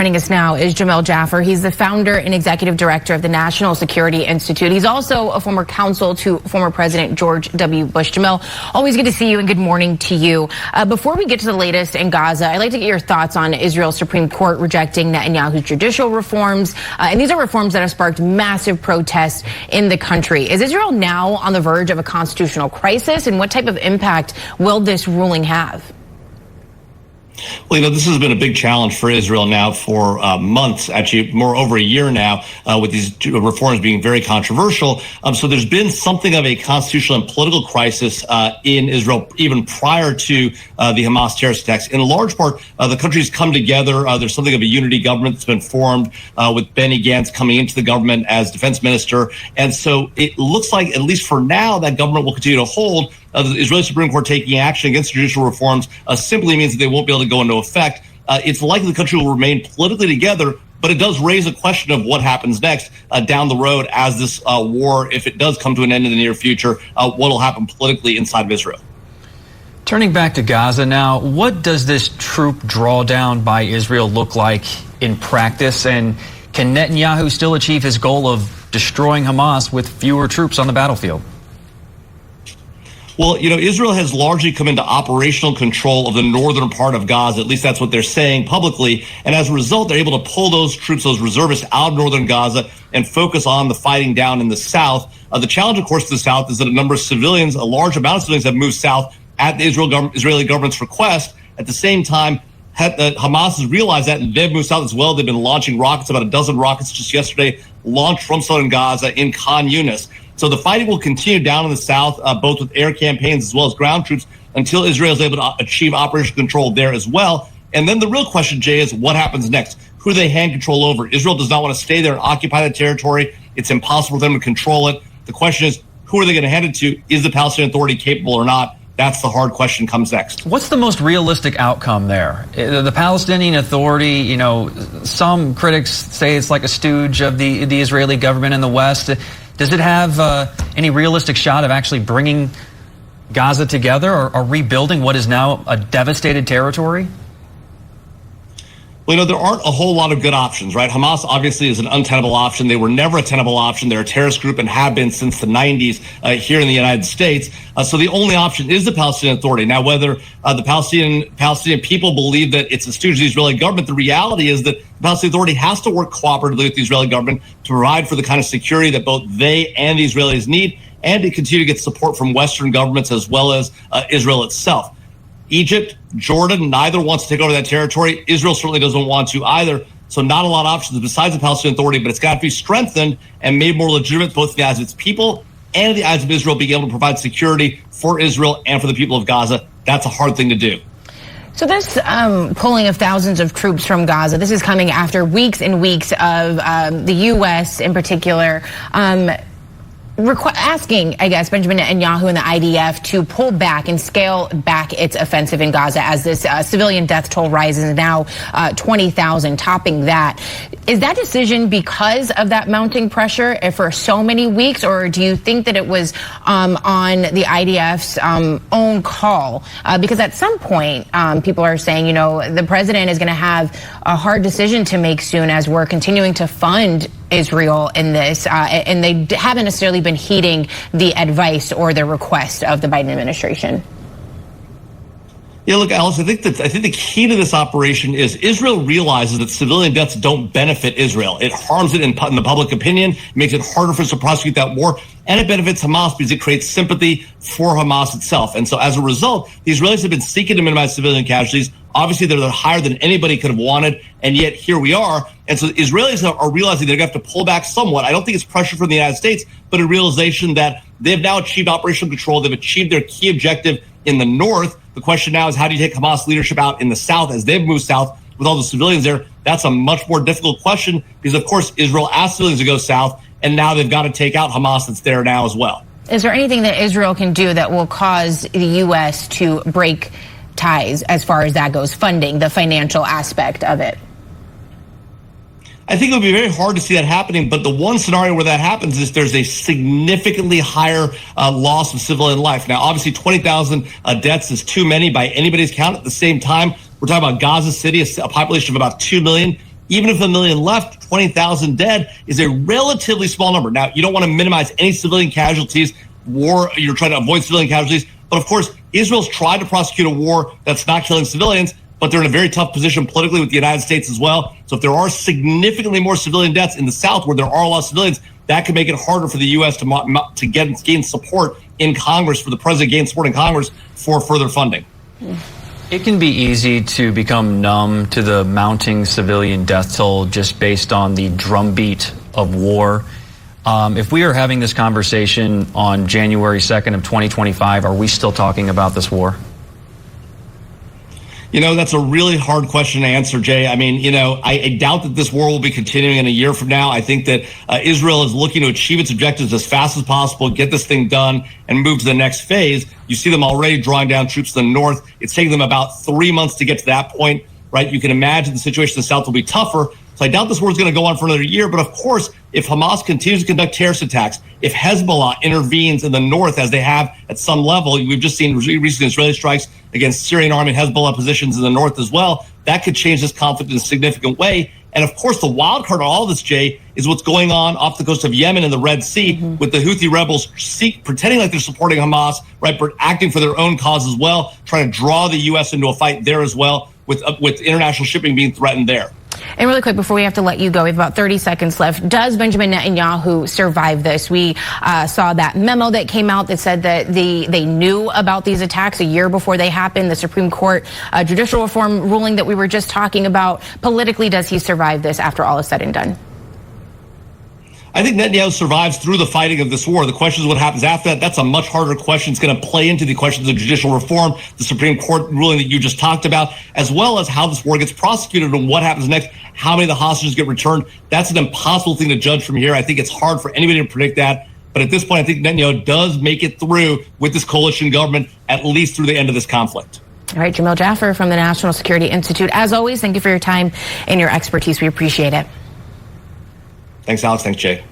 Joining us now is Jamil Jaffer. He's the founder and executive director of the National Security Institute. He's also a former counsel to former President George W. Bush. Jamil, always good to see you and good morning to you. Before we get to the latest in Gaza, I'd like to get your thoughts on Israel's Supreme Court rejecting Netanyahu's judicial reforms. And these are reforms that have sparked massive protests in the country. Is Israel now on the verge of a constitutional crisis? And what type of impact will this ruling have? Well, this has been a big challenge for Israel now for months, actually more over a year now, with these reforms being very controversial. So there's been something of a constitutional and political crisis in Israel, even prior to the Hamas terrorist attacks. In large part, the country's come together. There's something of a unity government that's been formed with Benny Gantz coming into the government as defense minister. And so it looks like, at least for now, that government will continue to hold. The Israeli Supreme Court taking action against judicial reforms simply means that they won't be able to go into effect. It's likely the country will remain politically together, but it does raise a question of what happens next down the road as this war, if it does come to an end in the near future, what will happen politically inside of Israel. Turning back to Gaza now, what does this troop drawdown by Israel look like in practice? And can Netanyahu still achieve his goal of destroying Hamas with fewer troops on the battlefield? Well, Israel has largely come into operational control of the northern part of Gaza. At least that's what they're saying publicly. And as a result, they're able to pull those troops, those reservists, out of northern Gaza and focus on the fighting down in the south. The challenge, of course, to the south is that a number of civilians, a large amount of civilians have moved south at the Israeli government's request. At the same time, Hamas has realized that, and they've moved south as well. They've been launching rockets, about a dozen rockets just yesterday, launched from southern Gaza in Khan Yunis. So the fighting will continue down in the south, both with air campaigns as well as ground troops, until Israel is able to achieve operational control there as well. And then the real question, Jay, is what happens next? Who do they hand control over? Israel does not want to stay there and occupy that territory. It's impossible for them to control it. The question is, who are they going to hand it to? Is the Palestinian Authority capable or not? That's the hard question comes next. What's the most realistic outcome there? The Palestinian Authority, some critics say it's like a stooge of the Israeli government in the West. Does it have any realistic shot of actually bringing Gaza together or rebuilding what is now a devastated territory? Well, there aren't a whole lot of good options, right? Hamas obviously is an untenable option. They were never a tenable option. They're a terrorist group and have been since the 90s here in the United States. So the only option is the Palestinian Authority. Now, whether the Palestinian people believe that it's a stooge of the Israeli government, the reality is that the Palestinian Authority has to work cooperatively with the Israeli government to provide for the kind of security that both they and the Israelis need, and to continue to get support from Western governments as well as Israel itself. Egypt, Jordan, neither wants to take over that territory. Israel certainly doesn't want to either. So not a lot of options besides the Palestinian Authority, but it's got to be strengthened and made more legitimate both in the eyes of its people and in the eyes of Israel, being able to provide security for Israel and for the people of Gaza. That's a hard thing to do. So this pulling of thousands of troops from Gaza, this is coming after weeks and weeks of the U.S. in particular asking, I guess, Benjamin Netanyahu and the IDF to pull back and scale back its offensive in Gaza as this civilian death toll rises now 20,000, topping that. Is that decision because of that mounting pressure for so many weeks, or do you think that it was on the IDF's own call? Because at some point, people are saying, the president is going to have a hard decision to make soon as we're continuing to fund Israel in this, and they haven't necessarily been heeding the advice or the request of the Biden administration. Yeah, look, Alice, I think the key to this operation is Israel realizes that civilian deaths don't benefit Israel. It harms it in the public opinion, makes it harder for us to prosecute that war, and it benefits Hamas because it creates sympathy for Hamas itself. And so as a result, the Israelis have been seeking to minimize civilian casualties. Obviously, they're higher than anybody could have wanted, and yet here we are. And so Israelis are realizing they're going to have to pull back somewhat. I don't think it's pressure from the United States, but a realization that they've now achieved operational control. They've achieved their key objective in the north. The question now is, how do you take Hamas leadership out in the south as they've moved south with all the civilians there? That's a much more difficult question because, of course, Israel asked civilians to go south, and now they've got to take out Hamas that's there now as well. Is there anything that Israel can do that will cause the U.S. to break ties as far as that goes, funding, the financial aspect of it? I think it would be very hard to see that happening, but the one scenario where that happens is there's a significantly higher loss of civilian life. Now, obviously, 20,000 deaths is too many by anybody's count. At the same time, we're talking about Gaza City, a population of about 2 million. even if 1 million left, 20,000 dead is a relatively small number. Now, you don't want to minimize any civilian casualties. War, you're trying to avoid civilian casualties. But of course, Israel's tried to prosecute a war that's not killing civilians, but they're in a very tough position politically with the United States as well. So if there are significantly more civilian deaths in the South where there are a lot of civilians, that could make it harder for the U.S. to gain support in Congress, for the president to gain support in Congress for further funding. It can be easy to become numb to the mounting civilian death toll just based on the drumbeat of war. If we are having this conversation on January 2nd of 2025, are we still talking about this war? You know, that's a really hard question to answer, Jay. I mean, you know, I doubt that this war will be continuing in a year from now. I think that Israel is looking to achieve its objectives as fast as possible, get this thing done, and move to the next phase. You see them already drawing down troops to the north. It's taking them about 3 months to get to that point, right? You can imagine the situation in the south will be tougher. So I doubt this war is going to go on for another year. But of course, if Hamas continues to conduct terrorist attacks, if Hezbollah intervenes in the north, as they have at some level, we've just seen recent Israeli strikes against Syrian army and Hezbollah positions in the north as well, that could change this conflict in a significant way. And of course, the wild card on all this, Jay, is what's going on off the coast of Yemen in the Red Sea with the Houthi rebels pretending like they're supporting Hamas, right, but acting for their own cause as well, trying to draw the U.S. into a fight there as well, with international shipping being threatened there. And really quick, before we have to let you go, we have about 30 seconds left. Does Benjamin Netanyahu survive this? We saw that memo that came out that said that they knew about these attacks a year before they happened. The Supreme Court judicial reform ruling that we were just talking about. Politically, does he survive this after all is said and done? I think Netanyahu survives through the fighting of this war. The question is what happens after that. That's a much harder question. It's going to play into the questions of judicial reform, the Supreme Court ruling that you just talked about, as well as how this war gets prosecuted and what happens next, how many of the hostages get returned. That's an impossible thing to judge from here. I think it's hard for anybody to predict that. But at this point, I think Netanyahu does make it through with this coalition government, at least through the end of this conflict. All right, Jamil Jaffer from the National Security Institute. As always, thank you for your time and your expertise. We appreciate it. Thanks, Alex. Thanks, Jay.